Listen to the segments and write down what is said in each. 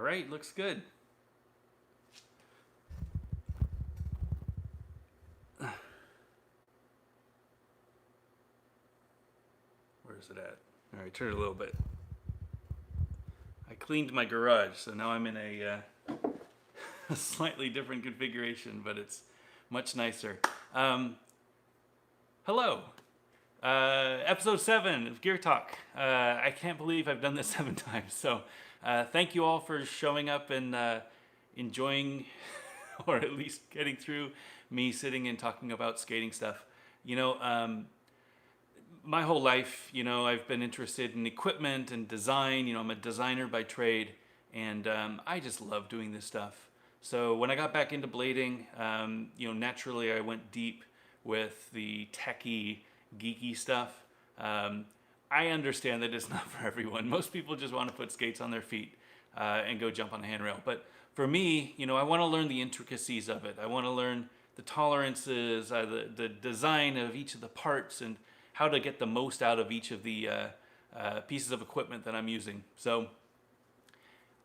right, looks good. Where's it at? All right, turn it a little bit. I cleaned my garage, so now I'm in a slightly different configuration, but it's much nicer. Hello. Episode 7 of Gear Talk. I can't believe I've done this 7 times. So thank you all for showing up and enjoying, or at least getting through me sitting and talking about skating stuff. My whole life, I've been interested in equipment and design. I'm a designer by trade, and I just love doing this stuff. So when I got back into blading, naturally I went deep with the techie, geeky stuff. I understand that it's not for everyone. Most people just want to put skates on their feet and go jump on a handrail. But for me, I want to learn the intricacies of it. I want to learn the tolerances, the design of each of the parts, and how to get the most out of each of the pieces of equipment that I'm using. So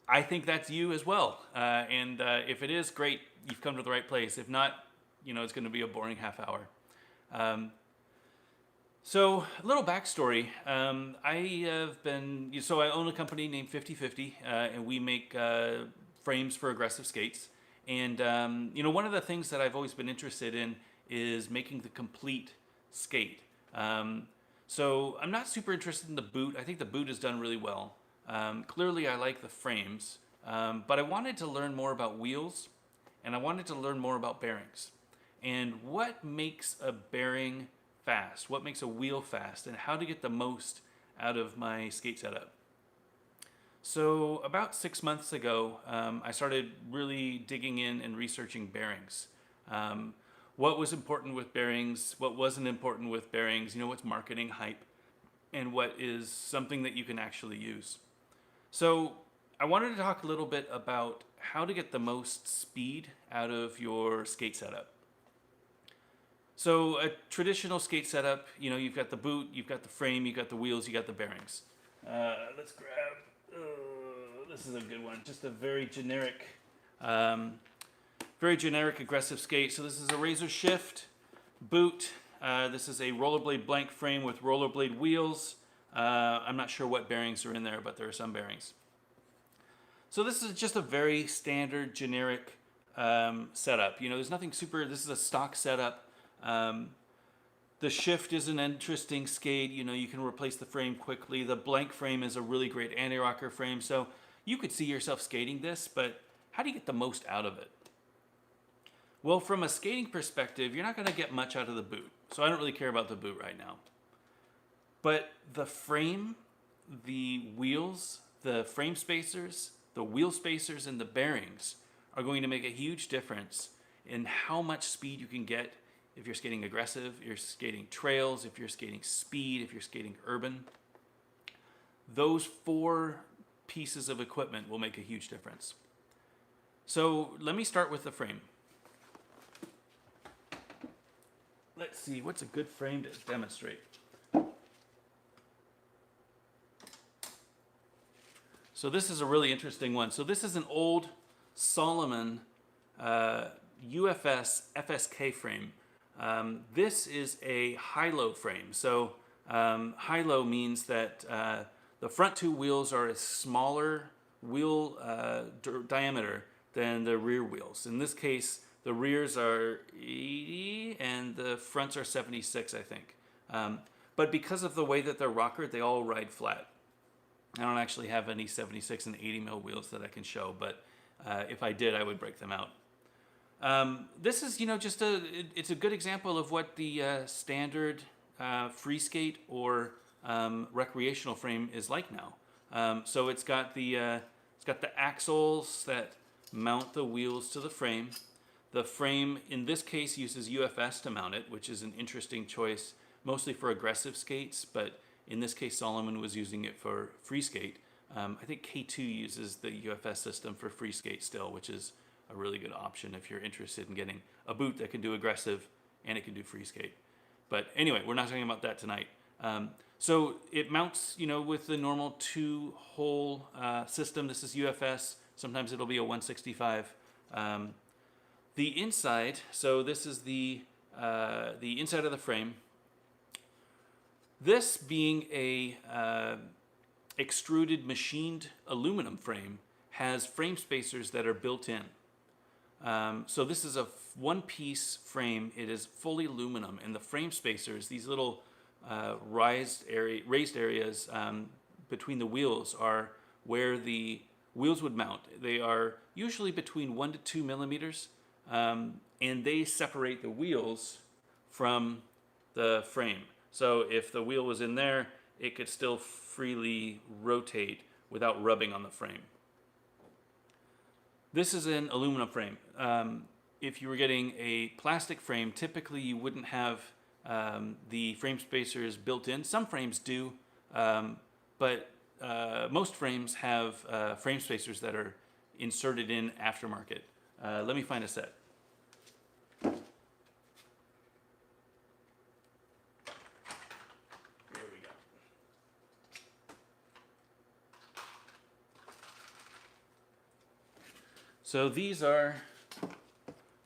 I think that's you as well. And if it is, great, you've come to the right place. If not, it's going to be a boring half hour. So a little backstory. I own a company named 50/50, and we make frames for aggressive skates. And one of the things that I've always been interested in is making the complete skate. So I'm not super interested in the boot. I think the boot is done really well. Clearly I like the frames, but I wanted to learn more about wheels, and I wanted to learn more about bearings. And what makes a bearing fast? What makes a wheel fast? And how to get the most out of my skate setup. So about 6 months ago, I started really digging in and researching bearings. What was important with bearings, what wasn't important with bearings, what's marketing hype, and what is something that you can actually use. So I wanted to talk a little bit about how to get the most speed out of your skate setup. So a traditional skate setup, you've got the boot, you've got the frame, you've got the wheels, you got the bearings. Let's grab, this is a good one, just a very generic aggressive skate. So this is a Razor Shift boot. This is a rollerblade blank frame with rollerblade wheels. I'm not sure what bearings are in there, but there are some bearings. So this is just a very standard, generic setup. There's nothing super, this is a stock setup. The Shift is an interesting skate. You can replace the frame quickly. The blank frame is a really great anti-rocker frame. So you could see yourself skating this, but how do you get the most out of it? Well, from a skating perspective, you're not going to get much out of the boot. So I don't really care about the boot right now. But the frame, the wheels, the frame spacers, the wheel spacers, and the bearings are going to make a huge difference in how much speed you can get if you're skating aggressive, if you're skating trails, if you're skating speed, if you're skating urban. Those 4 pieces of equipment will make a huge difference. So let me start with the frame. Let's see, what's a good frame to demonstrate? So this is a really interesting one. So this is an old Salomon UFS FSK frame. This is a high-low frame. So high-low means that the front 2 wheels are a smaller wheel diameter than the rear wheels. In this case, the rears are 80 and the fronts are 76, I think. But because of the way that they're rockered, they all ride flat. I don't actually have any 76 and 80 mil wheels that I can show, but if I did, I would break them out. This is, it's a good example of what the standard free skate or recreational frame is like now. So it's got the axles that mount the wheels to the frame. The frame, in this case, uses UFS to mount it, which is an interesting choice, mostly for aggressive skates, but in this case, Salomon was using it for free skate. I think K2 uses the UFS system for free skate still, which is a really good option if you're interested in getting a boot that can do aggressive and it can do free skate. But anyway, we're not talking about that tonight. So it mounts, with the normal 2-hole system. This is UFS Sometimes it'll be a 165. The inside, so this is the inside of the frame. This being a extruded machined aluminum frame has frame spacers that are built in. So this is a one-piece frame. It is fully aluminum, and the frame spacers, these little raised areas between the wheels, are where the wheels would mount. They are usually between 1 to 2 millimeters, and they separate the wheels from the frame. So if the wheel was in there, it could still freely rotate without rubbing on the frame. This is an aluminum frame. If you were getting a plastic frame, typically you wouldn't have the frame spacers built in. Some frames do, but most frames have frame spacers that are inserted in aftermarket. Let me find a set. Here we go. So these are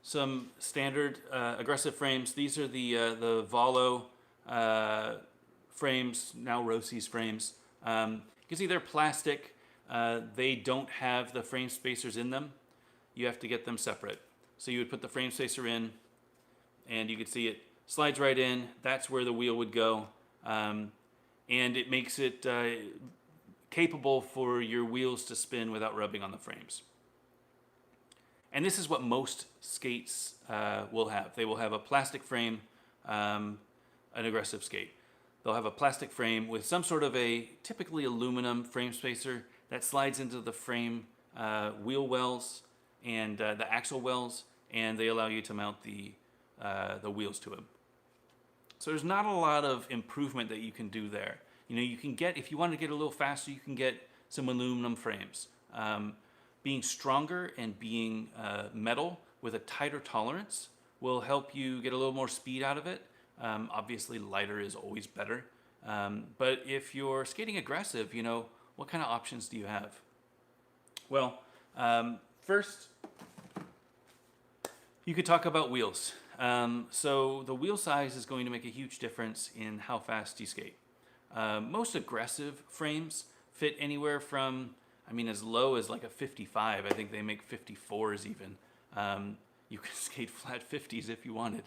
some standard aggressive frames. These are the Valo frames, now Rossi's frames. You can see they're plastic. They don't have the frame spacers in them. You have to get them separate. So you would put the frame spacer in, and you can see it slides right in. That's where the wheel would go. And it makes it capable for your wheels to spin without rubbing on the frames. And this is what most skates will have. They will have a plastic frame, an aggressive skate. They'll have a plastic frame with some sort of a typically aluminum frame spacer that slides into the frame wheel wells and the axle wells, and they allow you to mount the wheels to them. So there's not a lot of improvement that you can do there. You know, you can get, if you want to get a little faster, you can get some aluminum frames. Being stronger and being metal with a tighter tolerance will help you get a little more speed out of it. Obviously, lighter is always better. But if you're skating aggressive, you know, what kind of options do you have? Well, first, you could talk about wheels. So the wheel size is going to make a huge difference in how fast you skate. Most aggressive frames fit anywhere from, I mean, as low as like a 55. I think they make 54s even. You can skate flat 50s if you wanted.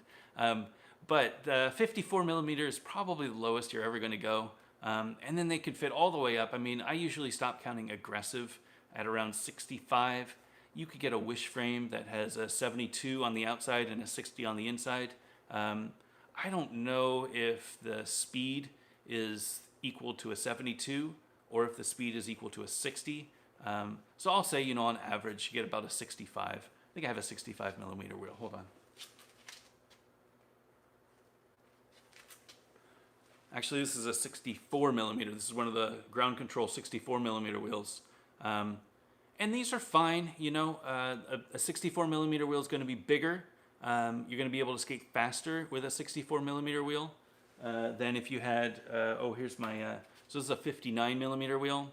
But 54 millimeters is probably the lowest you're ever going to go. And then they could fit all the way up. I mean, I usually stop counting aggressive at around 65. You could get a wish frame that has a 72 on the outside and a 60 on the inside. I don't know if the speed is equal to a 72 or if the speed is equal to a 60. So I'll say, you know, on average, you get about a 65. I think I have a 65 millimeter wheel. Hold on. Actually, this is a 64 millimeter. This is one of the ground control 64 millimeter wheels. And these are fine. You know, a 64 millimeter wheel is going to be bigger. You're going to be able to skate faster with a 64 millimeter wheel than if you had, here's my, so this is a 59 millimeter wheel.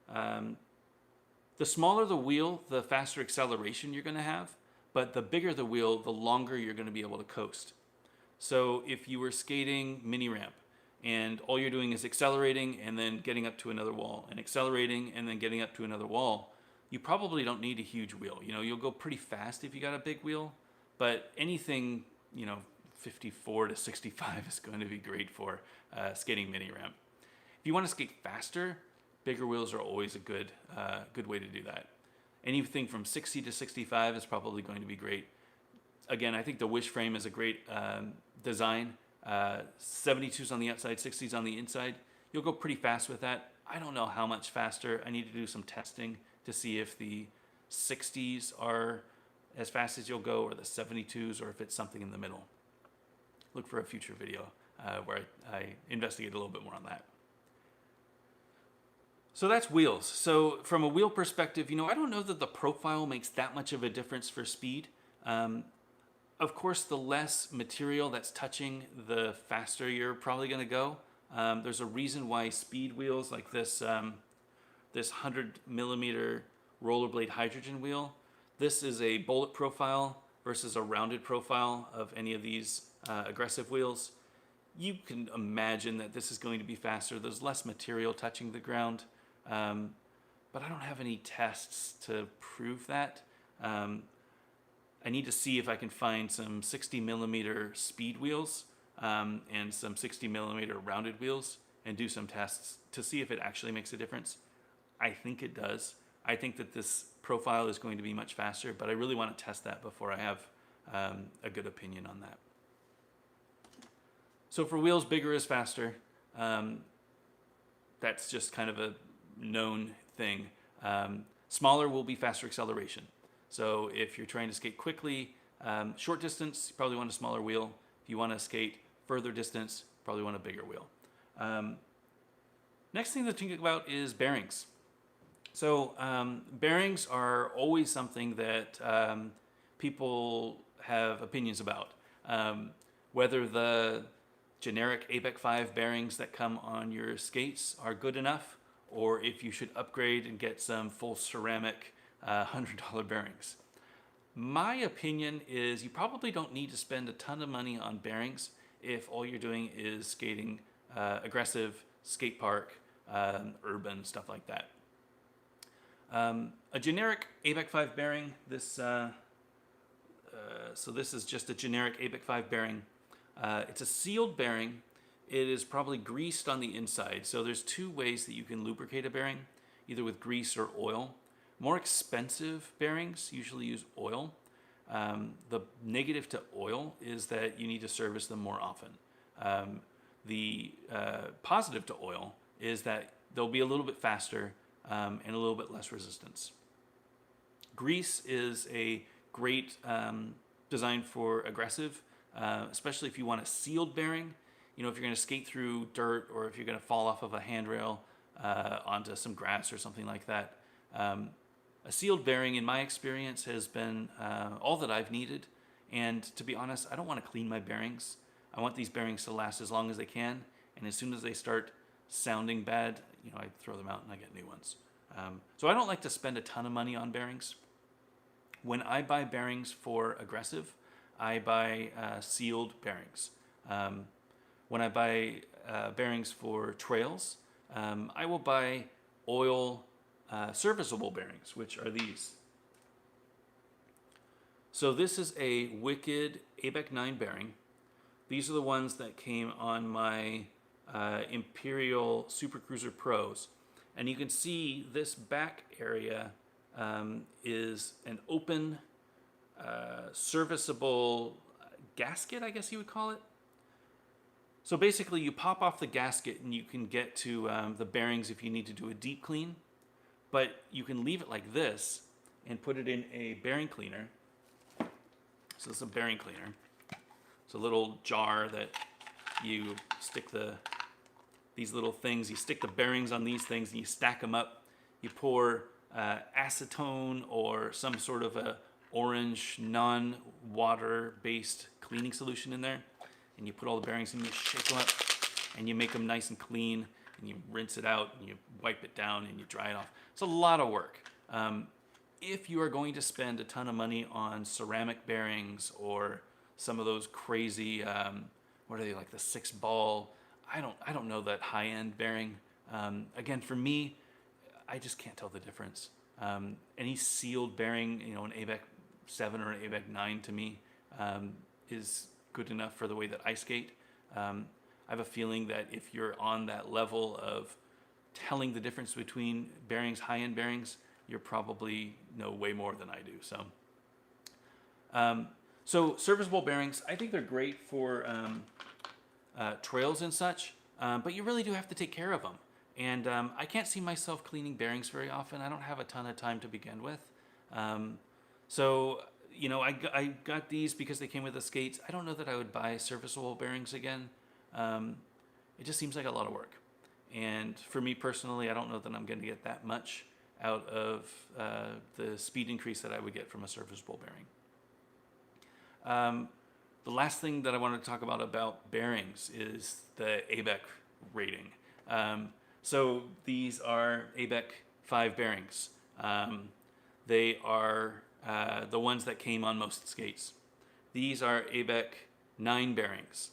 The smaller the wheel, the faster acceleration you're going to have. But the bigger the wheel, the longer you're going to be able to coast. So if you were skating mini ramp, and all you're doing is accelerating and then getting up to another wall, and accelerating and then getting up to another wall, you probably don't need a huge wheel. You know, you'll go pretty fast if you got a big wheel, but anything, you know, 54 to 65 is going to be great for skating mini ramp. If you want to skate faster, bigger wheels are always a good way to do that. Anything from 60 to 65 is probably going to be great. Again, I think the wish frame is a great design. 72s on the outside, 60s on the inside. You'll go pretty fast with that. I don't know how much faster. I need to do some testing to see if the 60s are as fast as you'll go, or the 72s, or if it's something in the middle. Look for a future video where I investigate a little bit more on that. So that's wheels. So from a wheel perspective, you know, I don't know that the profile makes that much of a difference for speed. Of course, the less material that's touching, the faster you're probably going to go. There's a reason why speed wheels like this 100 millimeter rollerblade hydrogen wheel. This is a bullet profile versus a rounded profile of any of these aggressive wheels. You can imagine that this is going to be faster. There's less material touching the ground, but I don't have any tests to prove that. I need to see if I can find some 60 millimeter speed wheels and some 60 millimeter rounded wheels and do some tests to see if it actually makes a difference. I think it does. I think that this profile is going to be much faster, but I really want to test that before I have a good opinion on that. So for wheels, bigger is faster. That's just kind of a known thing. Smaller will be faster acceleration. So if you're trying to skate quickly, short distance, you probably want a smaller wheel. If you want to skate further distance, probably want a bigger wheel. Next thing to think about is bearings. So bearings are always something that people have opinions about. Whether the generic ABEC 5 bearings that come on your skates are good enough, or if you should upgrade and get some full ceramic $100 bearings. My opinion is you probably don't need to spend a ton of money on bearings if all you're doing is skating aggressive, skate park, urban, stuff like that. A generic ABEC 5 bearing, so this is just a generic ABEC 5 bearing. It's a sealed bearing. It is probably greased on the inside. So there's two ways that you can lubricate a bearing, either with grease or oil. More expensive bearings usually use oil. The negative to oil is that you need to service them more often. The positive to oil is that they'll be a little bit faster and a little bit less resistance. Grease is a great design for aggressive, especially if you want a sealed bearing. You know, if you're going to skate through dirt or if you're going to fall off of a handrail onto some grass or something like that. A sealed bearing, in my experience, has been all that I've needed. And to be honest, I don't want to clean my bearings. I want these bearings to last as long as they can. And as soon as they start sounding bad, you know, I throw them out and I get new ones. So I don't like to spend a ton of money on bearings. When I buy bearings for aggressive, I buy sealed bearings. When I buy bearings for trails, I will buy oil serviceable bearings, which are these. So this is a Wicked ABEC 9 bearing. These are the ones that came on my Imperial Super Cruiser Pros. And you can see this back area is an open, serviceable gasket, I guess you would call it. So basically you pop off the gasket and you can get to the bearings if you need to do a deep clean. But you can leave it like this and put it in a bearing cleaner. So this is a bearing cleaner. It's a little jar that you stick these little things, you stick the bearings on these things and you stack them up. You pour acetone or some sort of a orange non-water based cleaning solution in there. And you put all the bearings in, you shake them up and you make them nice and clean and you rinse it out and you wipe it down and you dry it off. It's a lot of work. If you are going to spend a ton of money on ceramic bearings or some of those crazy, what are they, like the 6-ball, I don't know that high-end bearing. Again, for me, I just can't tell the difference. Any sealed bearing, you know, an ABEC 7 or an ABEC 9 to me is good enough for the way that I skate. I have a feeling that if you're on that level of telling the difference between bearings, high-end bearings, you're probably know way more than I do. So serviceable bearings, I think they're great for trails and such, but you really do have to take care of them. And I can't see myself cleaning bearings very often. I don't have a ton of time to begin with. So, you know, I got these because they came with the skates. I don't know that I would buy serviceable bearings again. It just seems like a lot of work. And for me personally, I don't know that I'm going to get that much out of the speed increase that I would get from a serviceable bearing. The last thing that I want to talk about bearings is the ABEC rating. So these are ABEC 5 bearings. they are the ones that came on most skates. These are ABEC 9 bearings.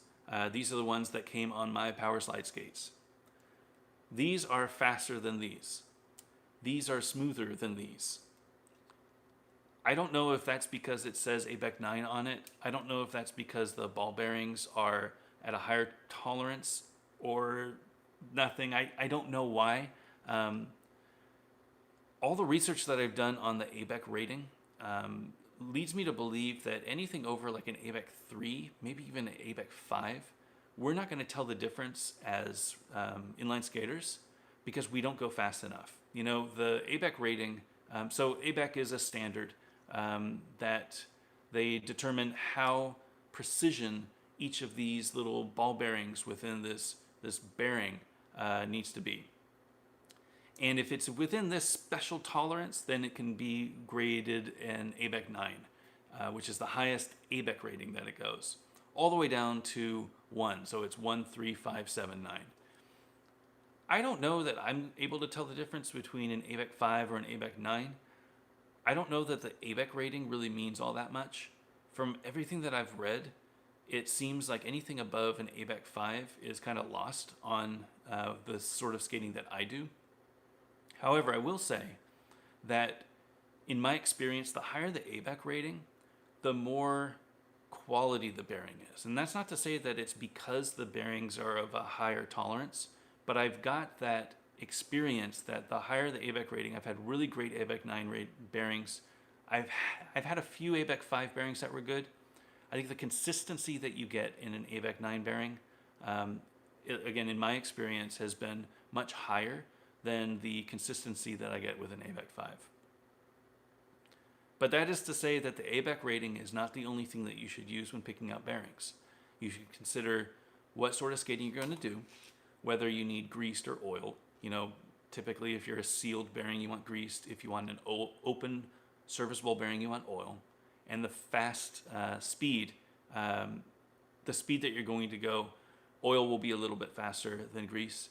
These are the ones that came on my power slide skates. These are faster than these. These are smoother than these. I don't know if that's because it says ABEC 9 on it. I don't know if that's because the ball bearings are at a higher tolerance or nothing. I don't know why. All the research that I've done on the ABEC rating leads me to believe that anything over like an ABEC 3, maybe even an ABEC 5, we're not going to tell the difference as inline skaters because we don't go fast enough. You know, the ABEC rating, so ABEC is a standard that they determine how precision each of these little ball bearings within this bearing needs to be. And if it's within this special tolerance, then it can be graded an ABEC 9, which is the highest ABEC rating that it goes, all the way down to 1. So it's 1, 3, 5, 7, 9. I don't know that I'm able to tell the difference between an ABEC 5 or an ABEC 9. I don't know that the ABEC rating really means all that much. From everything that I've read, it seems like anything above an ABEC 5 is kind of lost on the sort of skating that I do. However, I will say that in my experience, the higher the ABEC rating, the more quality the bearing is. And that's not to say that it's because the bearings are of a higher tolerance, but I've got that experience that the higher the ABEC rating, I've had really great ABEC 9 bearings. I've had a few ABEC 5 bearings that were good. I think the consistency that you get in an ABEC 9 bearing, again, in my experience, has been much higher than the consistency that I get with an ABEC 5. But that is to say that the ABEC rating is not the only thing that you should use when picking out bearings. You should consider what sort of skating you're going to do, whether you need greased or oiled. You know, typically if you're a sealed bearing, you want greased. If you want an open serviceable bearing, you want oil. And the fast speed, the speed that you're going to go, oil will be a little bit faster than grease.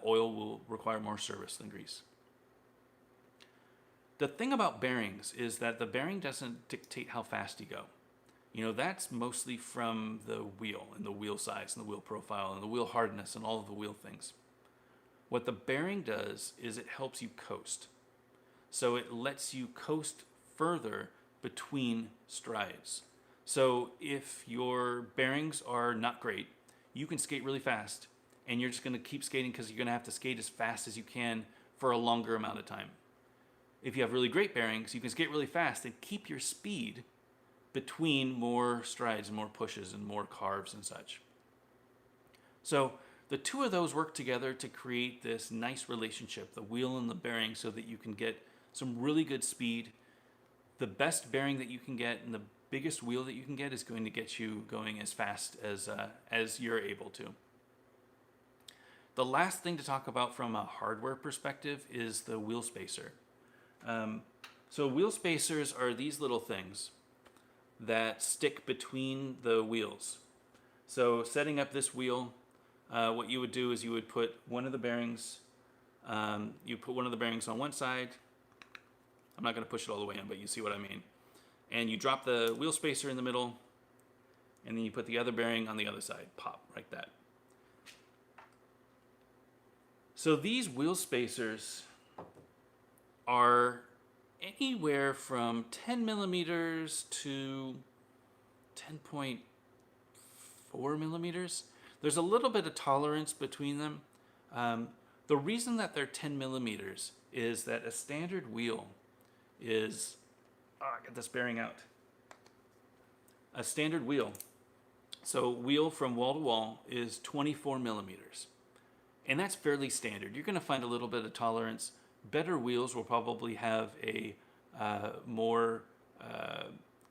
Oil will require more service than grease. The thing about bearings is that the bearing doesn't dictate how fast you go. You know, that's mostly from the wheel and the wheel size and the wheel profile and the wheel hardness and all of the wheel things. What the bearing does is it helps you coast. So it lets you coast further between strides. So if your bearings are not great, you can skate really fast and you're just going to keep skating because you're going to have to skate as fast as you can for a longer amount of time. If you have really great bearings, you can skate really fast and keep your speed between more strides and more pushes and more carves and such. So the two of those work together to create this nice relationship, the wheel and the bearing, so that you can get some really good speed. The best bearing that you can get and the biggest wheel that you can get is going to get you going as fast as you're able to. The last thing to talk about from a hardware perspective is the wheel spacer. So wheel spacers are these little things that stick between the wheels. So setting up this wheel, what you would do is you would put one of the bearings, on one side. I'm not going to push it all the way in, but you see what I mean. And you drop the wheel spacer in the middle, and then you put the other bearing on the other side. Pop, like that. So these wheel spacers are anywhere from 10 millimeters to 10.4 millimeters. There's a little bit of tolerance between them. The reason that they're 10 millimeters is that a standard wheel is, get this bearing out. A standard wheel, so wheel from wall to wall, is 24 millimeters. And that's fairly standard. You're going to find a little bit of tolerance. Better wheels will probably have a more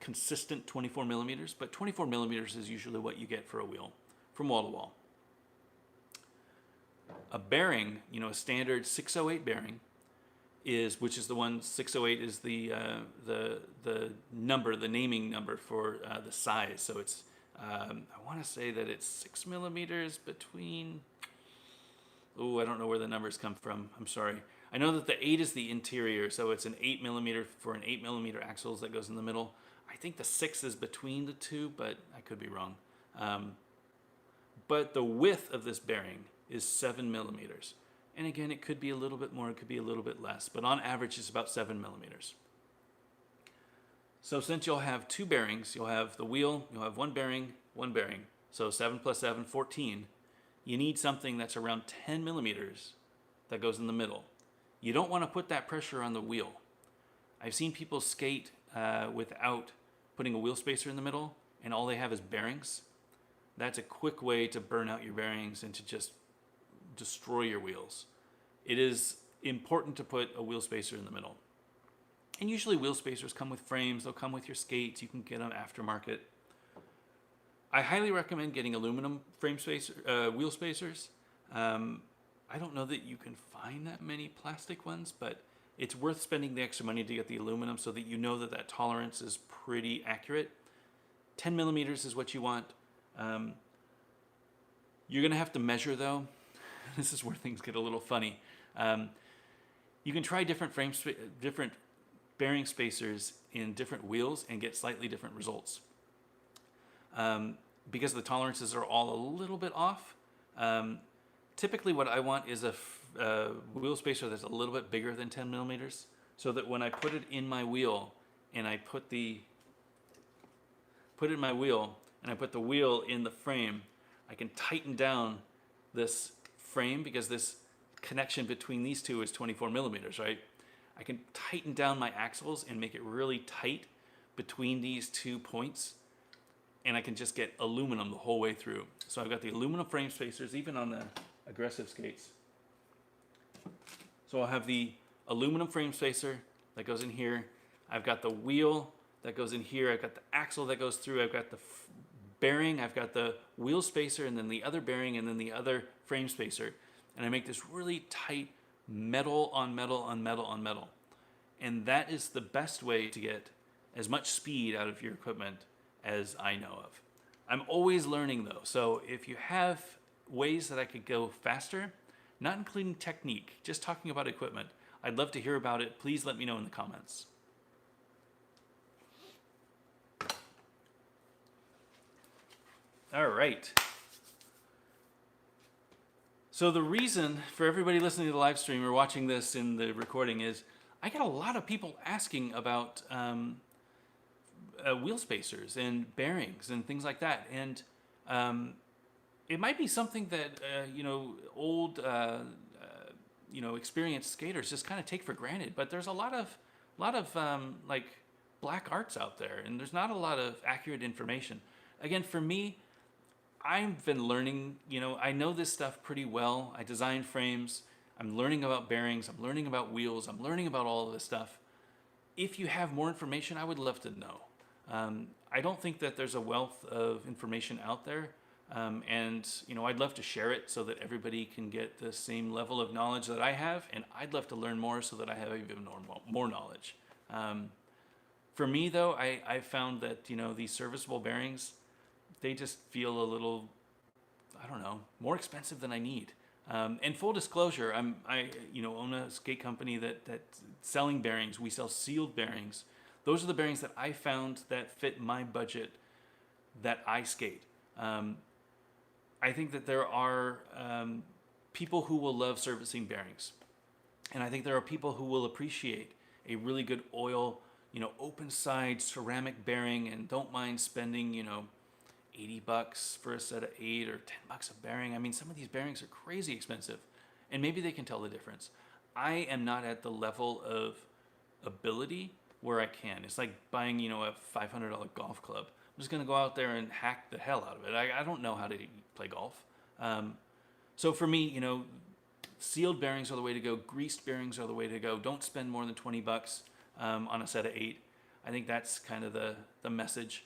consistent 24 millimeters, but 24 millimeters is usually what you get for a wheel from wall to wall. A bearing, a standard 608 bearing, which is the one, 608 is the number, the naming number for the size. So it's, I want to say that it's 6 millimeters between, I don't know where the numbers come from. I'm sorry. I know that the 8 is the interior, so it's an 8mm for an 8mm axles that goes in the middle. I think the 6 is between the two, but I could be wrong. But the width of this bearing is 7mm. And again, it could be a little bit more, it could be a little bit less, but on average it's about 7mm. So since you'll have two bearings, you'll have the wheel, you'll have one bearing, so 7 plus 7, 14. You need something that's around 10mm that goes in the middle. You don't want to put that pressure on the wheel. I've seen people skate without putting a wheel spacer in the middle, and all they have is bearings. That's a quick way to burn out your bearings and to just destroy your wheels. It is important to put a wheel spacer in the middle. And usually wheel spacers come with frames, they'll come with your skates, you can get them aftermarket. I highly recommend getting aluminum wheel spacers. I don't know that you can find that many plastic ones, but it's worth spending the extra money to get the aluminum so that you know that that tolerance is pretty accurate. 10mm is what you want. You're gonna have to measure though. This is where things get a little funny. You can try different bearing spacers in different wheels and get slightly different results. Because the tolerances are all a little bit off. Typically what I want is a wheel spacer that's a little bit bigger than 10mm, so that when I put it in my wheel and I put the wheel in the frame, I can tighten down this frame because this connection between these two is 24mm, right? I can tighten down my axles and make it really tight between these 2 points, and I can just get aluminum the whole way through. So I've got the aluminum frame spacers even on the aggressive skates. So I'll have the aluminum frame spacer that goes in here. I've got the wheel that goes in here. I've got the axle that goes through. I've got the bearing. I've got the wheel spacer, and then the other bearing, and then the other frame spacer. And I make this really tight metal on metal on metal on metal. And that is the best way to get as much speed out of your equipment as I know of. I'm always learning though. So if you have ways that I could go faster, not including technique, just talking about equipment, I'd love to hear about it. Please let me know in the comments. All right. So the reason for everybody listening to the live stream or watching this in the recording is I get a lot of people asking about wheel spacers and bearings and things like that. And it might be something that, old, experienced skaters just kind of take for granted. But there's a lot of like black arts out there, and there's not a lot of accurate information. Again, for me, I've been learning, I know this stuff pretty well. I design frames. I'm learning about bearings. I'm learning about wheels. I'm learning about all of this stuff. If you have more information, I would love to know. I don't think that there's a wealth of information out there. And I'd love to share it so that everybody can get the same level of knowledge that I have. And I'd love to learn more so that I have even more knowledge. For me, though, I found that, these serviceable bearings, they just feel a little, more expensive than I need. And full disclosure, I own a skate company that's selling bearings. We sell sealed bearings. Those are the bearings that I found that fit my budget that I skate. I think that there are people who will love servicing bearings. And I think there are people who will appreciate a really good oil, open side ceramic bearing and don't mind spending, $80 for a set of 8 or $10 a bearing. I mean, some of these bearings are crazy expensive, and maybe they can tell the difference. I am not at the level of ability where I can. It's like buying, a $500 golf club. I'm just going to go out there and hack the hell out of it. I don't know how to play golf. So for me, sealed bearings are the way to go. Greased bearings are the way to go. Don't spend more than $20 on a set of 8. I think that's kind of the message.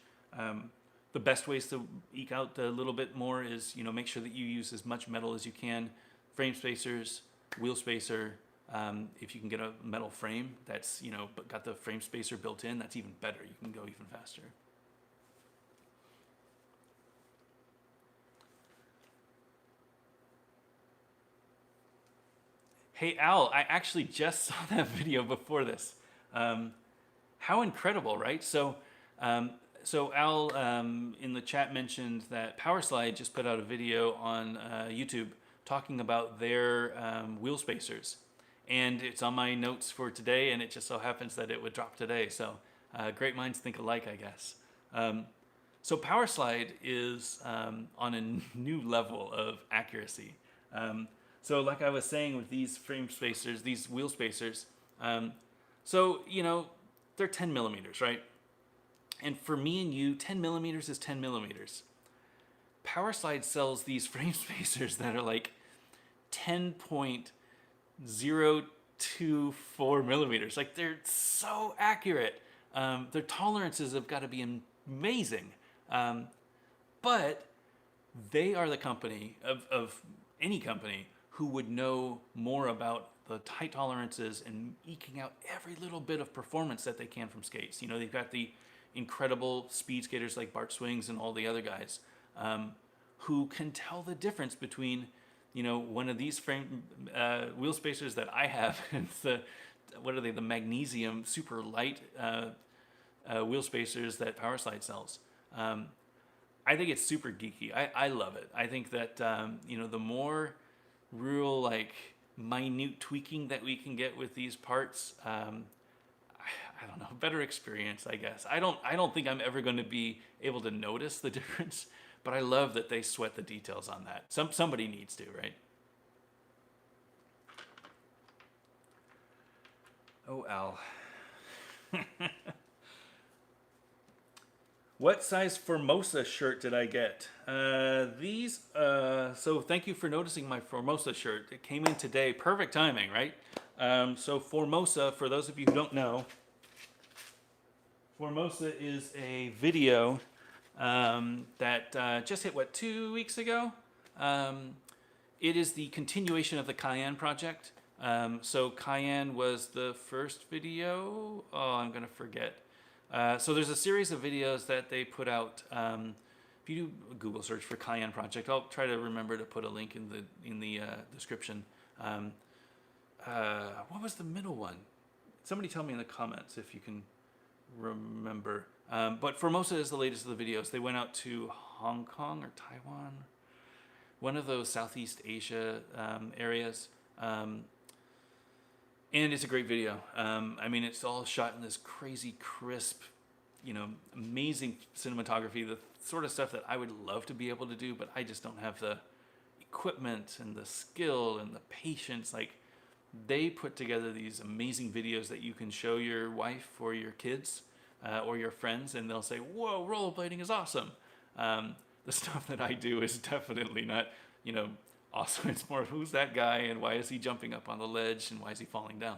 The best ways to eke out a little bit more is, make sure that you use as much metal as you can. Frame spacers, wheel spacer. If you can get a metal frame that's, but got the frame spacer built in, that's even better. You can go even faster. Hey Al, I actually just saw that video before this. How incredible, right? Um, so Al in the chat mentioned that Powerslide just put out a video on YouTube talking about their wheel spacers, and it's on my notes for today. And it just so happens that it would drop today. So great minds think alike, I guess. Um, so Powerslide is on a new level of accuracy. Um, so like I was saying with these frame spacers, these wheel spacers, so they're 10 millimeters, right? And for me and you, 10 millimeters is 10 millimeters. Powerslide sells these frame spacers that are like 10.024 millimeters. Like they're so accurate. Their tolerances have got to be amazing. But they are the company of any company who would know more about the tight tolerances and eking out every little bit of performance that they can from skates. They've got the incredible speed skaters like Bart Swings and all the other guys who can tell the difference between, one of these frame wheel spacers that I have and the magnesium super light wheel spacers that Powerslide sells. I think it's super geeky. I love it. I think that the more real like minute tweaking that we can get with these parts, I don't know, better experience, I guess. I don't think I'm ever going to be able to notice the difference, but I love that they sweat the details on that. Somebody needs to, right? Oh, Al. What size Formosa shirt did I get? So thank you for noticing my Formosa shirt. It came in today, perfect timing, right? So Formosa, for those of you who don't know, Formosa is a video that just hit, 2 weeks ago? It is the continuation of the Cayenne project. So Cayenne was the first video. Oh, I'm going to forget. So there's a series of videos that they put out. If you do a Google search for Cayenne Project, I'll try to remember to put a link in the description. What was the middle one? Somebody tell me in the comments if you can remember. But Formosa is the latest of the videos. They went out to Hong Kong or Taiwan, one of those Southeast Asia areas. And it's a great video. It's all shot in this crazy crisp, amazing cinematography, the sort of stuff that I would love to be able to do, but I just don't have the equipment and the skill and the patience. Like, they put together these amazing videos that you can show your wife or your kids or your friends, and they'll say, whoa, rollerblading is awesome. The stuff that I do is definitely not, awesome. It's more, who's that guy and why is he jumping up on the ledge and why is he falling down?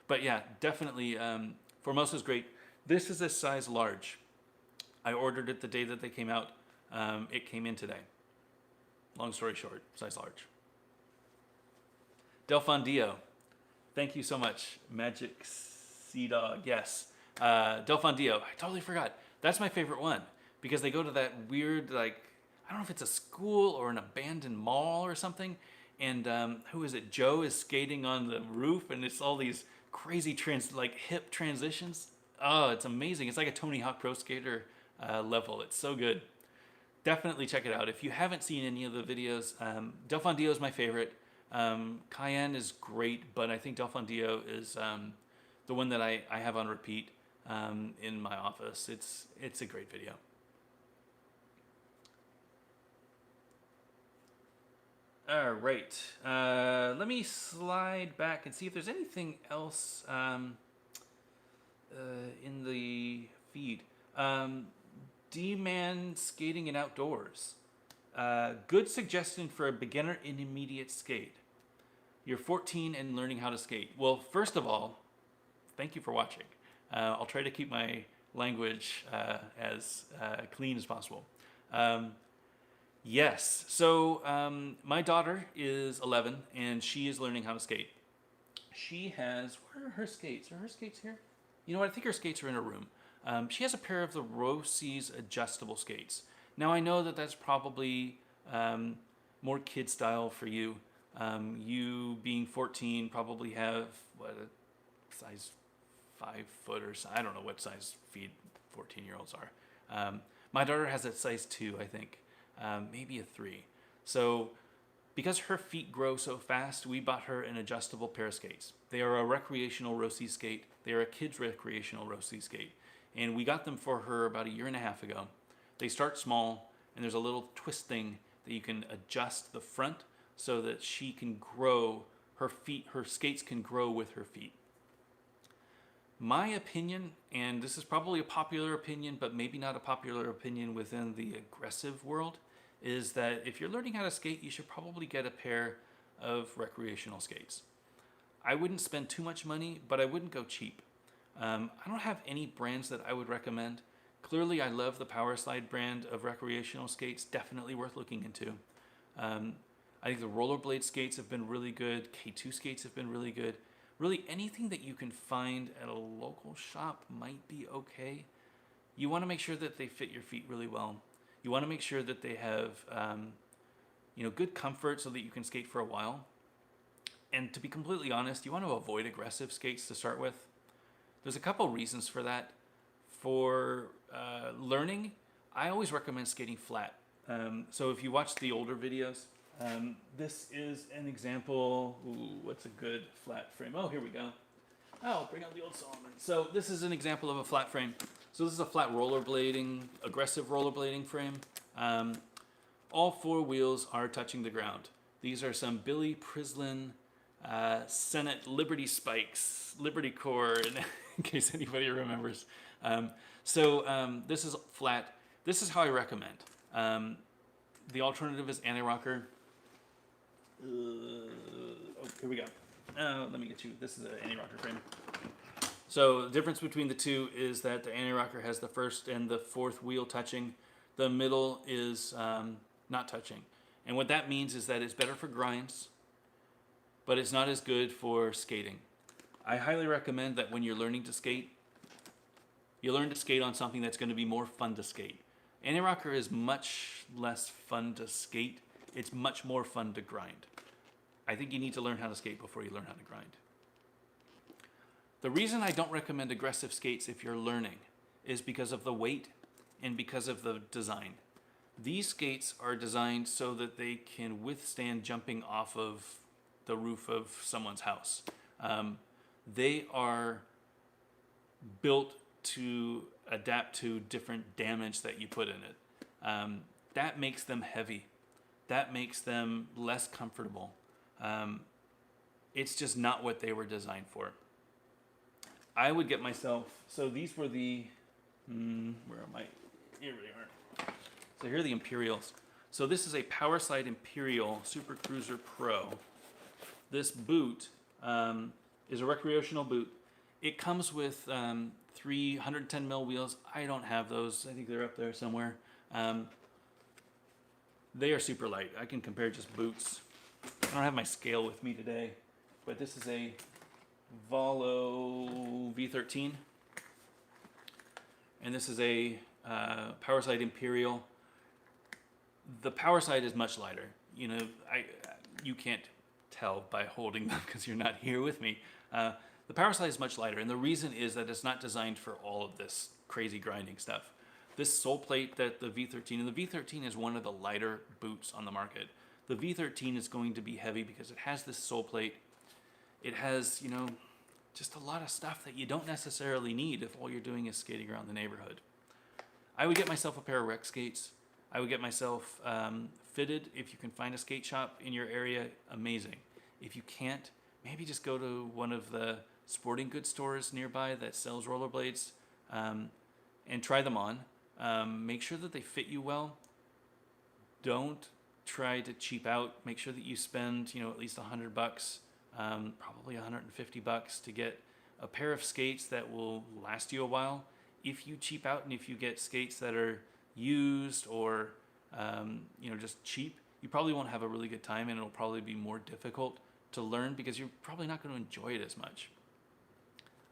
But yeah, definitely, Formosa's great. This is a size large. I ordered it the day that they came out. It came in today. Long story short, size large. Delfondio, thank you so much. Magic Sea Dog, yes. Delfondio, I totally forgot. That's my favorite one because they go to that weird, like, I don't know if it's a school or an abandoned mall or something. And who is it? Joe is skating on the roof, and it's all these crazy hip transitions. Oh, it's amazing. It's like a Tony Hawk Pro Skater level. It's so good. Definitely check it out. If you haven't seen any of the videos, Delfondio is my favorite. Cayenne is great, but I think Delfondio is the one that I have on repeat in my office. It's a great video. All right. Let me slide back and see if there's anything else in the feed. D-Man Skating and Outdoors. Good suggestion for a beginner intermediate skate. You're 14 and learning how to skate. Well, first of all, thank you for watching. I'll try to keep my language as clean as possible. Yes. So my daughter is 11 and she is learning how to skate. She has, where are her skates? Are her skates here? You know what? I think her skates are in her room. She has a pair of the Rossi's adjustable skates. Now I know that that's probably more kid style for you. You being 14 probably have what a size 5 foot or so. I don't know what size feet 14-year-olds are. My daughter has a size 2, I think, maybe a 3. So because her feet grow so fast, we bought her an adjustable pair of skates. They are a recreational Rossi skate. They are a kid's recreational Rossi skate. And we got them for her about a year and a half ago. They start small, and there's a little twist thing that you can adjust the front so that she can grow, her skates can grow with her feet. My opinion, and this is probably a popular opinion, but maybe not a popular opinion within the aggressive world, is that if you're learning how to skate, you should probably get a pair of recreational skates. I wouldn't spend too much money, but I wouldn't go cheap. I don't have any brands that I would recommend. Clearly, I love the Power Slide brand of recreational skates, definitely worth looking into. I think the rollerblade skates have been really good. K2 skates have been really good. Really, anything that you can find at a local shop might be okay. You want to make sure that they fit your feet really well. You want to make sure that they have good comfort so that you can skate for a while. And to be completely honest, you want to avoid aggressive skates to start with. There's a couple reasons for that. For learning, I always recommend skating flat. So if you watch the older videos, this is an example. Ooh, what's a good flat frame? Oh, here we go. Oh, bring out the old Solomon. So this is an example of a flat frame. So this is a flat aggressive rollerblading frame. All 4 wheels are touching the ground. These are some Billy Prislin Senate Liberty Spikes, Liberty Core, in case anybody remembers. This is flat. This is how I recommend. The alternative is anti-rocker. Here we go. Let me get you. This is an anti-rocker frame. So the difference between the two is that the anti-rocker has the first and the fourth wheel touching. The middle is not touching. And what that means is that it's better for grinds, but it's not as good for skating. I highly recommend that when you're learning to skate, you learn to skate on something that's going to be more fun to skate. Anti-rocker is much less fun to skate. It's much more fun to grind. I think you need to learn how to skate before you learn how to grind. The reason I don't recommend aggressive skates if you're learning is because of the weight and because of the design. These skates are designed so that they can withstand jumping off of the roof of someone's house. They are built to adapt to different damage that you put in it. That makes them heavy. That makes them less comfortable. It's just not what they were designed for. I would get myself, so these were the, where am I? Here they are. So here are the Imperials. So this is a Power Slide Imperial Super Cruiser Pro. This boot is a recreational boot. It comes with 310 mil wheels. I don't have those. I think they're up there somewhere. They are super light. I can compare just boots. I don't have my scale with me today, but this is a Volo V13, and this is a Power Slide Imperial. The Power Slide is much lighter. You know, you can't tell by holding them because you're not here with me. The Power Slide is much lighter, and the reason is that it's not designed for all of this crazy grinding stuff. This sole plate that the V13, and the V13 is one of the lighter boots on the market. The V13 is going to be heavy because it has this sole plate. It has, you know, just a lot of stuff that you don't necessarily need if all you're doing is skating around the neighborhood. I would get myself a pair of rec skates. I would get myself fitted. If you can find a skate shop in your area, amazing. If you can't, maybe just go to one of the sporting goods stores nearby that sells rollerblades and try them on. Make sure that they fit you well. Don't try to cheap out. Make sure that you spend, you know, at least $100, probably $150 to get a pair of skates that will last you a while. If you cheap out and if you get skates that are used or just cheap, you probably won't have a really good time, and it'll probably be more difficult to learn because you're probably not going to enjoy it as much.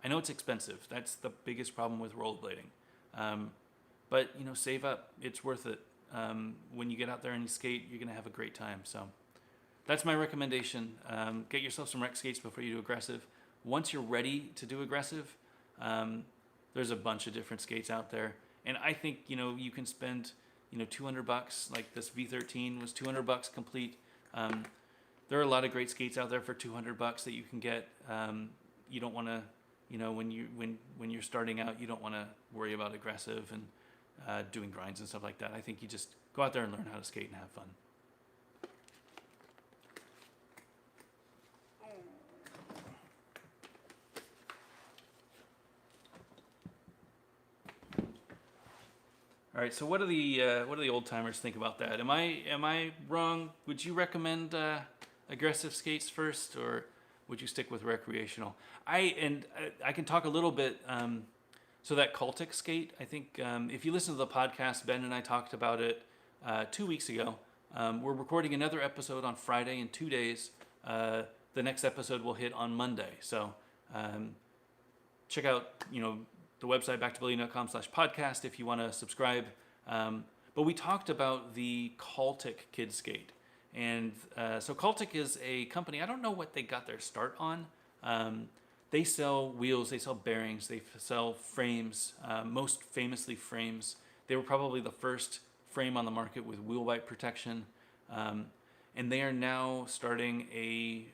I know it's expensive. That's the biggest problem with rollerblading. But save up. It's worth it. When you get out there and you skate, you're going to have a great time. So that's my recommendation. Get yourself some rec skates before you do aggressive. Once you're ready to do aggressive, there's a bunch of different skates out there, and I think you can spend $200. Like this V13 was $200 complete. There are a lot of great skates out there for $200 that you can get. You don't want to, when you're starting out, you don't want to worry about aggressive and doing grinds and stuff like that. I think you just go out there and learn how to skate and have fun. All right, so what do the old timers think about that? Am I wrong? Would you recommend aggressive skates first, or would you stick with recreational? I can talk a little bit. So that Cultic skate, I think if you listen to the podcast, Ben and I talked about it 2 weeks ago. We're recording another episode on Friday in 2 days. The next episode will hit on Monday. So check out the website backtobullying.com/podcast if you want to subscribe. But we talked about the Cultic kid skate. And so Cultic is a company, I don't know what they got their start on. They sell wheels, they sell bearings, they sell frames, most famously frames. They were probably the first frame on the market with wheel wipe protection. And they are now starting a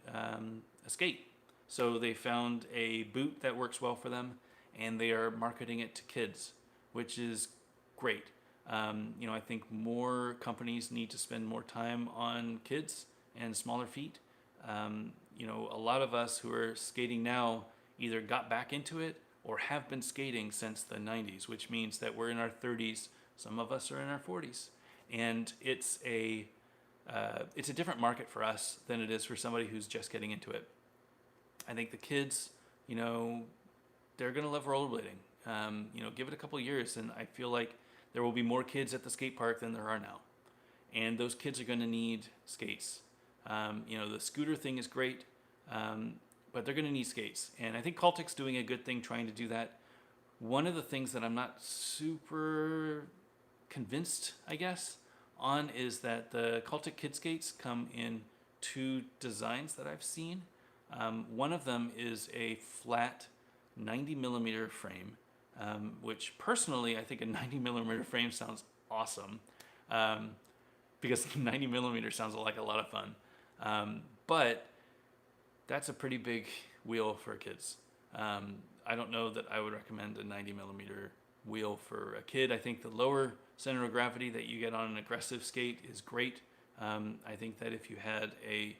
skate. So they found a boot that works well for them, and they are marketing it to kids, which is great. I think more companies need to spend more time on kids and smaller feet. A lot of us who are skating now either got back into it or have been skating since the 90s, which means that we're in our 30s. Some of us are in our 40s. And it's a different market for us than it is for somebody who's just getting into it. I think the kids, they're going to love rollerblading. Give it a couple years, and I feel like there will be more kids at the skate park than there are now. And those kids are going to need skates. The scooter thing is great, but they're going to need skates. And I think Cultic's doing a good thing trying to do that. One of the things that I'm not super convinced, I guess, on is that the Cultic kid skates come in 2 designs that I've seen. One of them is a flat 90 millimeter frame, which personally I think a 90 millimeter frame sounds awesome, because 90 millimeter sounds like a lot of fun. But that's a pretty big wheel for kids. I don't know that I would recommend a 90 millimeter wheel for a kid. I think the lower center of gravity that you get on an aggressive skate is great. I think that if you had a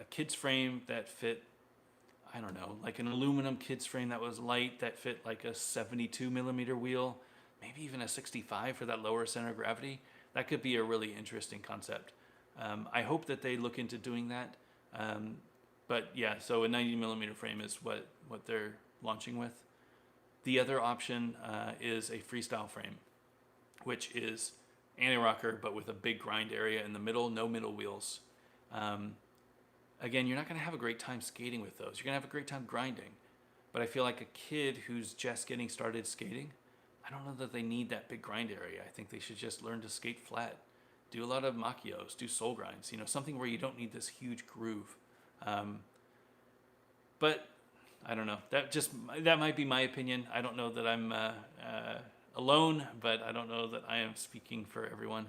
kid's frame that fit, I don't know, like an aluminum kid's frame that was light, that fit like a 72 millimeter wheel, maybe even a 65 for that lower center of gravity, that could be a really interesting concept. I hope that they look into doing that. But yeah, so a 90 millimeter frame is what they're launching with. The other option is a freestyle frame, which is anti-rocker but with a big grind area in the middle, no middle wheels. Again, you're not going to have a great time skating with those. You're going to have a great time grinding. But I feel like a kid who's just getting started skating, I don't know that they need that big grind area. I think they should just learn to skate flat. Do a lot of macchios, do soul grinds, something where you don't need this huge groove. But I don't know. That might be my opinion. I don't know that I'm alone, but I don't know that I am speaking for everyone.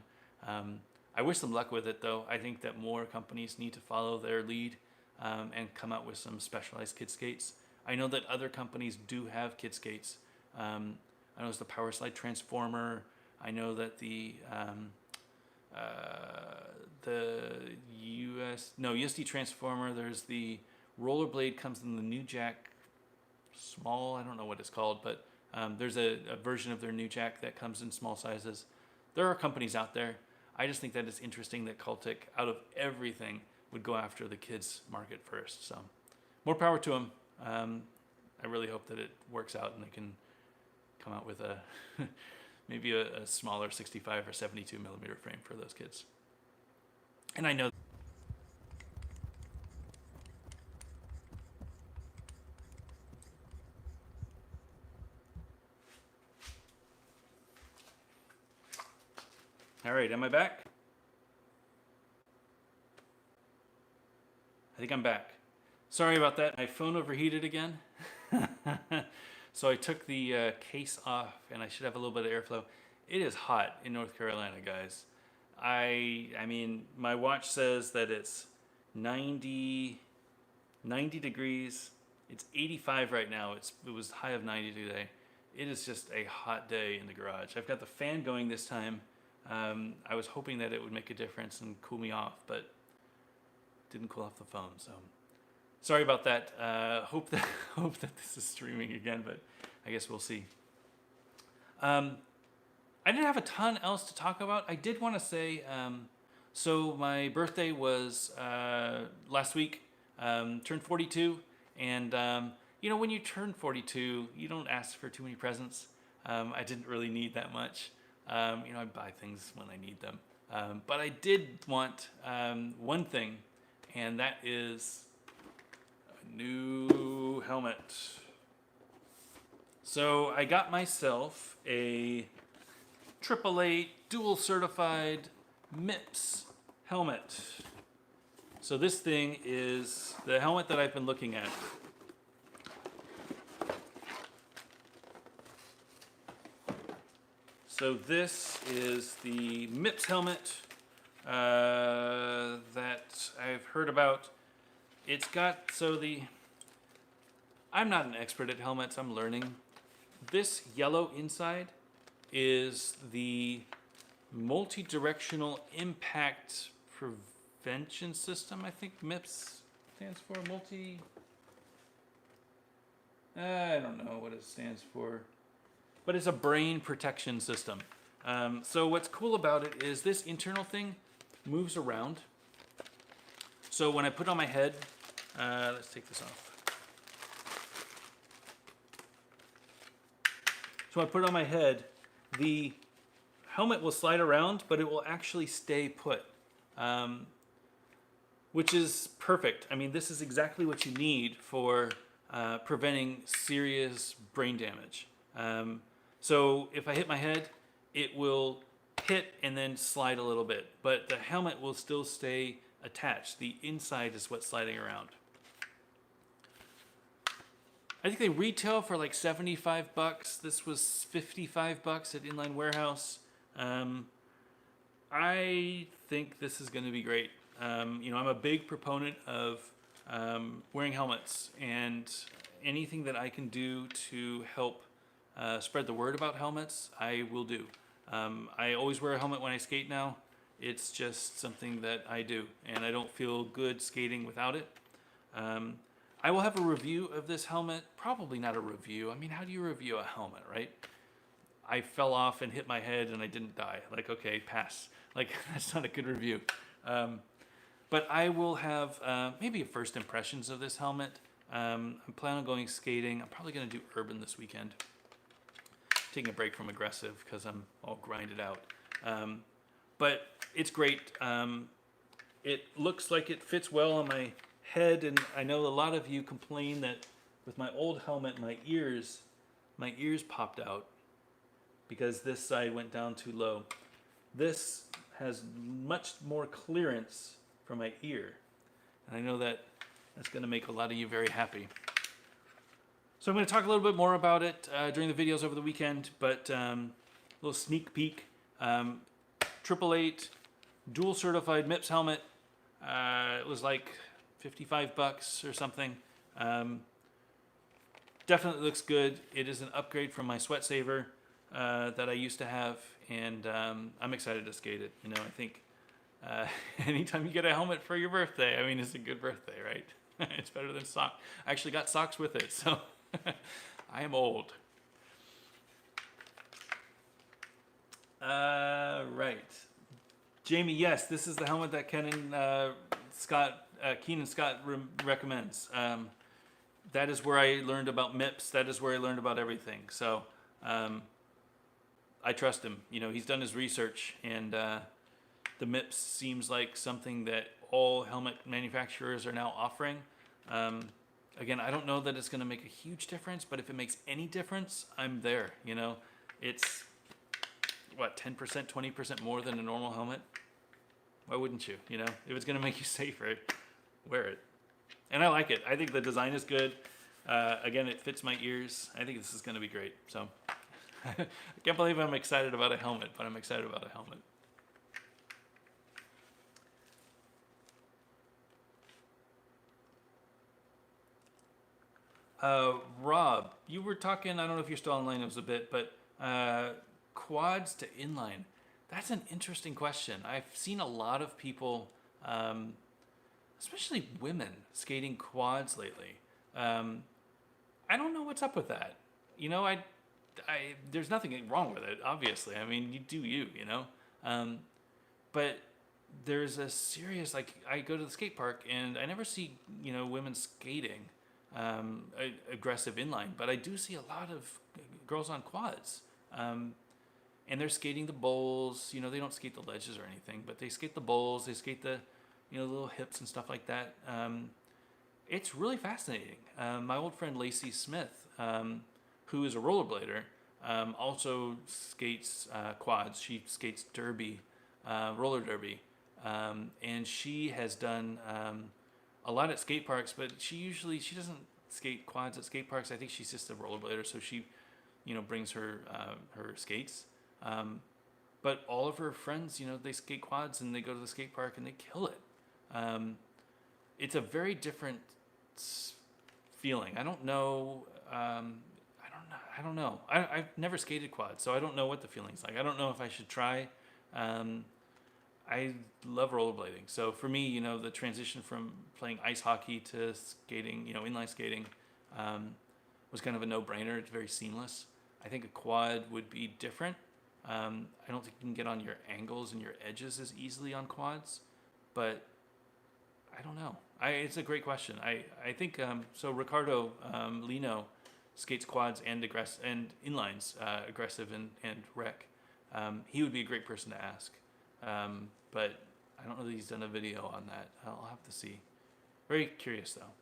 I wish them luck with it, though. I think that more companies need to follow their lead and come out with some specialized kid skates. I know that other companies do have kid skates. I know there's the Power Slide Transformer. I know that the USD Transformer. There's the Rollerblade comes in the New Jack Small. I don't know what it's called, but there's a version of their New Jack that comes in small sizes. There are companies out there. I just think that it's interesting that Cultic, out of everything, would go after the kids market first. So more power to them. I really hope that it works out and they can come out with maybe a smaller 65 or 72 millimeter frame for those kids. And I know. All right, am I back? think I'm back. Sorry about that. My phone overheated again. So I took the case off, and I should have a little bit of airflow. It is hot in North Carolina, guys. I mean, my watch says that it's 90 degrees. It's 85 right now. It was high of 90 today. It is just a hot day in the garage. I've got the fan going this time. I was hoping that it would make a difference and cool me off, but didn't cool off the phone. So sorry about that. Hope that this is streaming again, but I guess we'll see. I didn't have a ton else to talk about. I did want to say, so my birthday was last week. Turned 42, and you know, when you turn 42, you don't ask for too many presents. I didn't really need that much. You know, I buy things when I need them. But I did want one thing, and that is a new helmet. So I got myself a AAA dual certified MIPS helmet. So this thing is the helmet that I've been looking at. So this is the MIPS helmet that I've heard about. It's got, I'm not an expert at helmets, I'm learning. This yellow inside is the multi-directional impact prevention system. I think MIPS stands for I don't know what it stands for, but it's a brain protection system. So what's cool about it is this internal thing moves around. So when I put it on my head, let's take this off. So when I put it on my head, the helmet will slide around, but it will actually stay put, which is perfect. I mean, this is exactly what you need for preventing serious brain damage. So if I hit my head, it will hit and then slide a little bit, but the helmet will still stay attached. The inside is what's sliding around. I think they retail for like $75. This was $55 at Inline Warehouse. I think this is going to be great. You know, I'm a big proponent of wearing helmets, and anything that I can do to help spread the word about helmets, I will do. I always wear a helmet when I skate now. It's just something that I do, and I don't feel good skating without it. I will have a review of this helmet. Probably not a review. I mean, how do you review a helmet, right? I fell off and hit my head and I didn't die. Like, okay, pass. Like, that's not a good review. But I will have maybe first impressions of this helmet. I'm planning on going skating. I'm probably going to do urban this weekend. Taking a break from aggressive because I'm all grinded out. But it's great. It looks like it fits well on my head, and I know a lot of you complain that with my old helmet, my ears popped out because this side went down too low. This has much more clearance for my ear, and I know that that's going to make a lot of you very happy. So I'm going to talk a little bit more about it during the videos over the weekend, but a little sneak peek. 888 dual certified MIPS helmet. It was like $55 or something. Definitely looks good. It is an upgrade from my Sweat Saver that I used to have, and I'm excited to skate it. You know, I think anytime you get a helmet for your birthday, I mean, it's a good birthday, right? It's better than socks. I actually got socks with it, so I am old. Right. Jamie, yes, this is the helmet that Keenan Scott recommends. That is where I learned about MIPS. That is where I learned about everything. So I trust him. You know, he's done his research, and the MIPS seems like something that all helmet manufacturers are now offering. Again, I don't know that it's going to make a huge difference, but if it makes any difference, I'm there. You know, it's what, 10%, 20% more than a normal helmet? Why wouldn't you? You know, if it's going to make you safer, wear it. and I like it. I think the design is good. Again, it fits my ears. I think this is going to be great. So I can't believe I'm excited about a helmet, but I'm excited about a helmet. Rob, you were talking, I don't know if you're still online, it was a bit, but quads to inline. That's an interesting question. I've seen a lot of people, especially women, skating quads lately. I don't know what's up with that. There's nothing wrong with it, obviously. I mean, you do you, you know? But there's a serious, like, I go to the skate park and I never see, women skating aggressive inline, but I do see a lot of girls on quads. And they're skating the bowls. They don't skate the ledges or anything, but they skate the bowls. They skate the, little hips and stuff like that. It's really fascinating. My old friend Lacey Smith, who is a rollerblader, also skates quads. She skates derby, roller derby, and she has done a lot at skate parks. But she doesn't skate quads at skate parks. I think she's just a rollerblader, so she, brings her skates. But all of her friends, they skate quads and they go to the skate park and they kill it. It's a very different feeling. I don't know. I don't know. I've never skated quads, so I don't know what the feeling's like. I don't know if I should try. I love rollerblading. So for me, the transition from playing ice hockey to skating, inline skating, was kind of a no-brainer. It's very seamless. I think a quad would be different. I don't think you can get on your angles and your edges as easily on quads, but I don't know. It's a great question. I think so. Ricardo Lino skates quads and inlines, aggressive and rec. He would be a great person to ask, but I don't know that he's done a video on that. I'll have to see. Very curious though.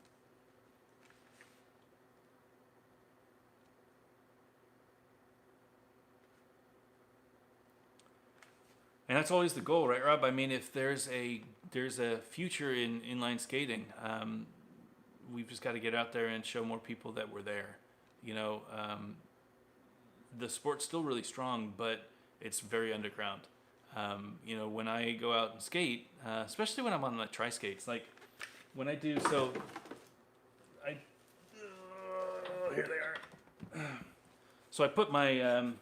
And that's always the goal, right, Rob? I mean, if there's a future in inline skating, we've just got to get out there and show more people that we're there. The sport's still really strong, but it's very underground. When I go out and skate, especially when I'm on the tri-skates, like when I do, so here they are. So I put my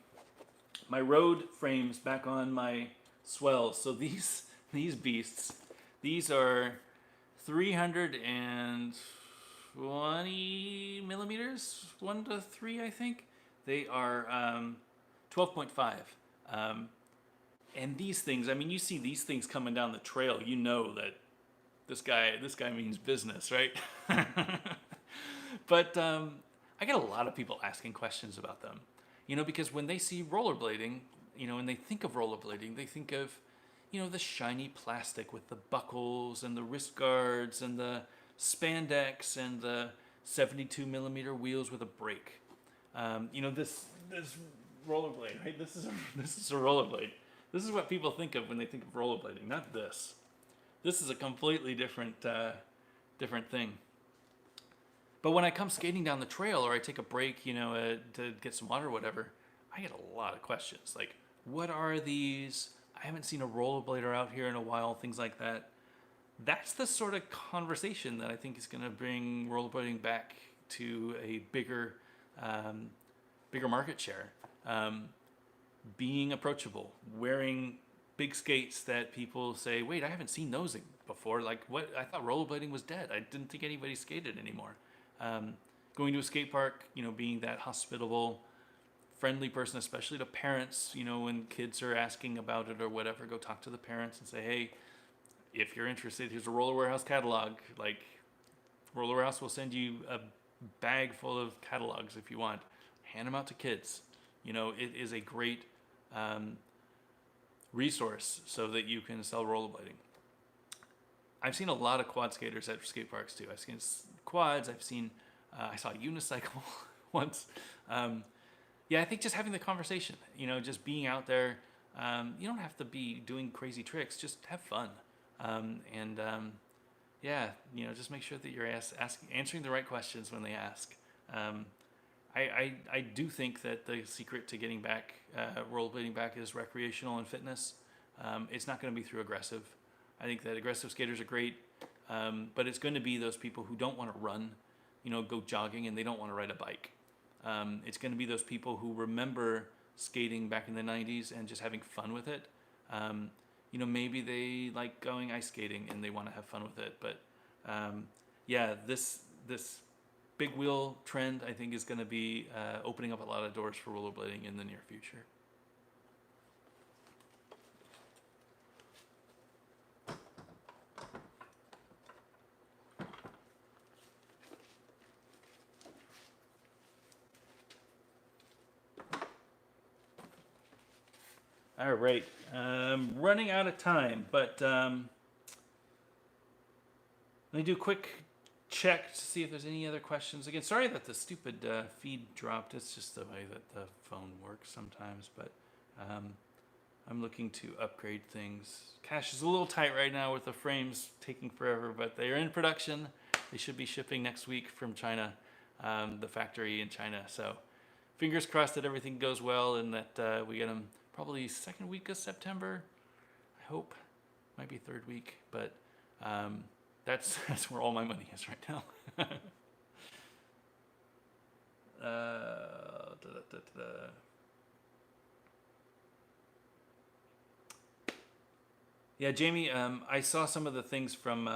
my road frames back on my swells. So these beasts, these are 320 millimeters, 1 to 3, I think. They are 12.5. And these things, I mean, you see these things coming down the trail, you know that this guy means business, right? But I get a lot of people asking questions about them, because when they see rollerblading, and they think of rollerblading, they think of, the shiny plastic with the buckles and the wrist guards and the spandex and the 72 millimeter wheels with a brake. This rollerblade, right? This is a rollerblade. This is what people think of when they think of rollerblading, not this. This is a completely different thing. But when I come skating down the trail or I take a break, to get some water or whatever, I get a lot of questions. Like, what are these? I haven't seen a rollerblader out here in a while, things like that. That's the sort of conversation that I think is going to bring rollerblading back to a bigger market share. Being approachable, wearing big skates that people say, wait, I haven't seen those before. Like, what? I thought rollerblading was dead. I didn't think anybody skated anymore. Going to a skate park, being that hospitable, friendly person, especially to parents, when kids are asking about it or whatever, go talk to the parents and say, hey, if you're interested, here's a Roller Warehouse catalog. Like, Roller Warehouse will send you a bag full of catalogs if you want. Hand them out to kids. It is a great resource so that you can sell rollerblading. I've seen a lot of quad skaters at skate parks too. I've seen quads. I've seen, I saw a unicycle once. I think just having the conversation, just being out there, you don't have to be doing crazy tricks. Just have fun. yeah, just make sure that you're answering the right questions when they ask. Um, I do think that the secret to getting back rollerblading back is recreational and fitness. It's not going to be through aggressive. I think that aggressive skaters are great, but it's going to be those people who don't want to run, go jogging, and they don't want to ride a bike. It's going to be those people who remember skating back in the 90s and just having fun with it. Maybe they like going ice skating and they want to have fun with it. But yeah, this big wheel trend, I think, is going to be opening up a lot of doors for rollerblading in the near future. All right, running out of time, but let me do a quick check to see if there's any other questions. Again, sorry that the stupid feed dropped. It's just the way that the phone works sometimes, but I'm looking to upgrade things. Cash is a little tight right now with the frames taking forever, but they're in production. They should be shipping next week from China, the factory in China. So fingers crossed that everything goes well and that we get them probably second week of September. I hope. Might be third week, but that's where all my money is right now. Yeah, Jamie, I saw some of the things from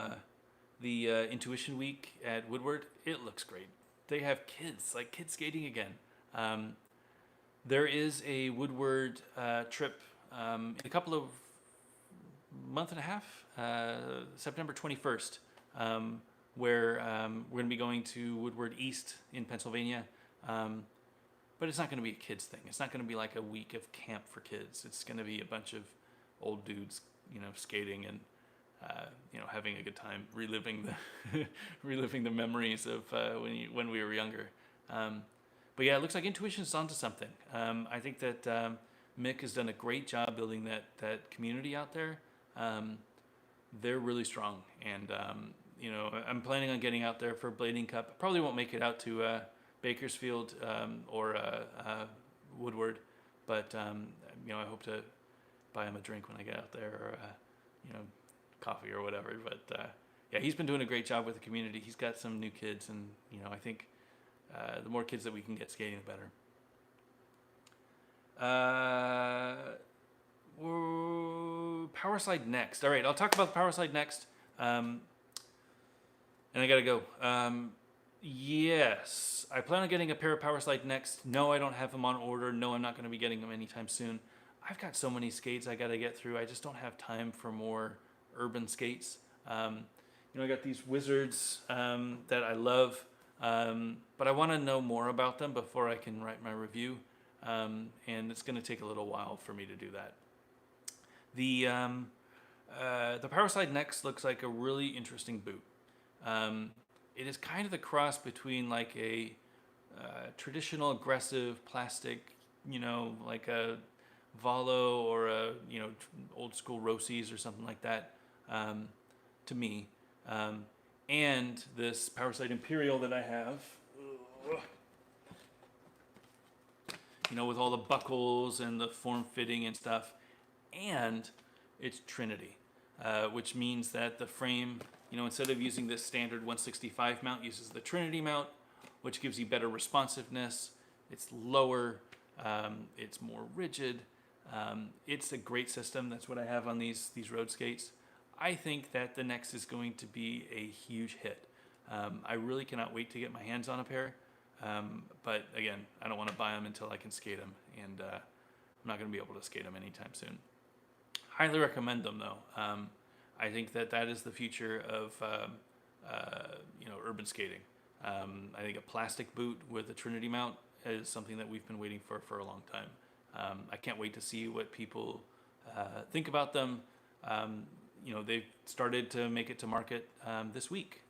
the Intuition Week at Woodward. It looks great. They have kids skating again. There is a Woodward trip in a couple of month and a half, September 21st, where we're going to be going to Woodward East in Pennsylvania. But it's not going to be a kids thing. It's not going to be like a week of camp for kids. It's going to be a bunch of old dudes, skating and having a good time, reliving the memories of when we were younger. But yeah, it looks like Intuition's onto something. I think that Mick has done a great job building that community out there. They're really strong, and I'm planning on getting out there for Blading Cup. I probably won't make it out to Bakersfield or Woodward, but I hope to buy him a drink when I get out there, or coffee or whatever. But yeah, he's been doing a great job with the community. He's got some new kids, and I think the more kids that we can get skating, the better. Power slide next. All right, I'll talk about the power slide next. And I gotta go. Yes, I plan on getting a pair of power slide next. No, I don't have them on order. No, I'm not going to be getting them anytime soon. I've got so many skates I gotta get through. I just don't have time for more urban skates. I got these Wizards that I love, but I want to know more about them before I can write my review. And it's going to take a little while for me to do that. The Power Slide Next looks like a really interesting boot. It is kind of the cross between like a traditional aggressive plastic, like a Valo or a old school Rossis or something like that, to me, and this Power Slide Imperial that I have. With all the buckles and the form fitting and stuff, and it's Trinity, which means that the frame, instead of using this standard 165 mount, uses the Trinity mount, which gives you better responsiveness. It's lower, it's more rigid. It's a great system. That's what I have on these road skates. I think that the Next is going to be a huge hit. I really cannot wait to get my hands on a pair. But again, I don't want to buy them until I can skate them, and I'm not going to be able to skate them anytime soon. Highly recommend them, though. I think that is the future of urban skating. I think a plastic boot with a Trinity mount is something that we've been waiting for a long time. I can't wait to see what people think about them. They've started to make it to market this week,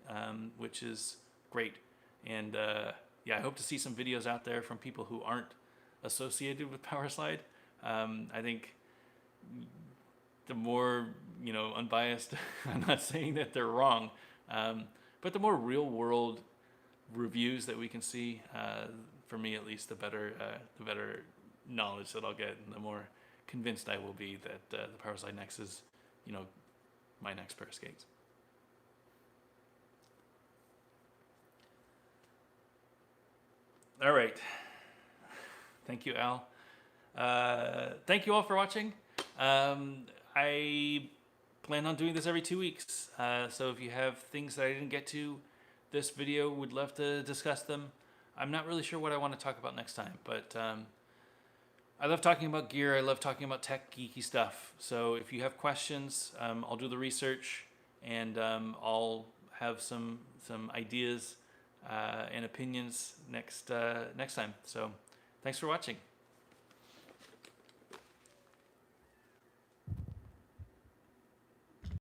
which is great. And yeah, I hope to see some videos out there from people who aren't associated with Power Slide. I think the more, unbiased, I'm not saying that they're wrong, But the more real world reviews that we can see, for me at least, the better knowledge that I'll get, and the more convinced I will be that the Powerslide Next is, my next pair of skates. All right. Thank you, Al. Thank you all for watching. I plan on doing this every 2 weeks. So if you have things that I didn't get to this video, would love to discuss them. I'm not really sure what I want to talk about next time, but I love talking about gear. I love talking about tech geeky stuff. So if you have questions, I'll do the research, and I'll have some ideas and opinions next time. So thanks for watching.